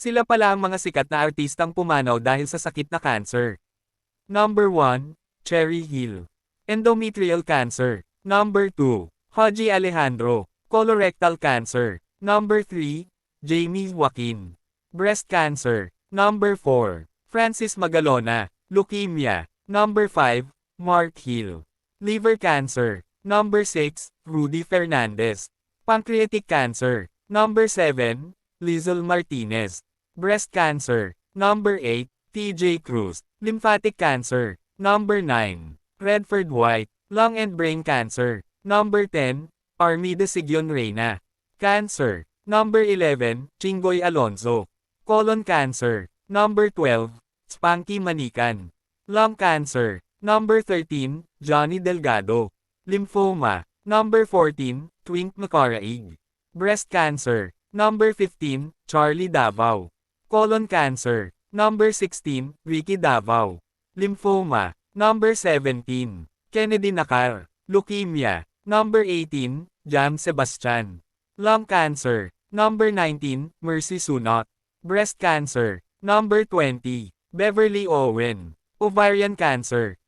Sila pala ang mga sikat na artistang pumanaw dahil sa sakit na cancer. Number 1, Cherry Hill. Endometrial cancer. Number 2, Haji Alejandro. Colorectal cancer. Number 3, Jamie Joaquin. Breast cancer. Number 4, Francis Magalona. Leukemia. Number 5, Mark Hill. Liver cancer. Number 6, Rudy Fernandez. Pancreatic cancer. Number 7, Lizel Martinez. Breast cancer. Number 8, TJ Cruz. Lymphatic cancer. Number 9, Redford White. Lung and brain cancer. Number 10, Armida Sigyon Reyna. Cancer. Number 11, Chingoy Alonzo. Colon cancer. Number 12, Spanky Manikan. Lung cancer. Number 13, Johnny Delgado. Lymphoma. Number 14, Twink Macaraig. Breast cancer. Number 15, Charlie Davao. Colon cancer. Number 16, Ricky Davao. Lymphoma. Number 17, Kennedy Nakar. Leukemia. Number 18, Jam Sebastian. Lung cancer. Number 19, Mercy Sunot. Breast cancer. Number 20, Beverly Owen. Ovarian cancer.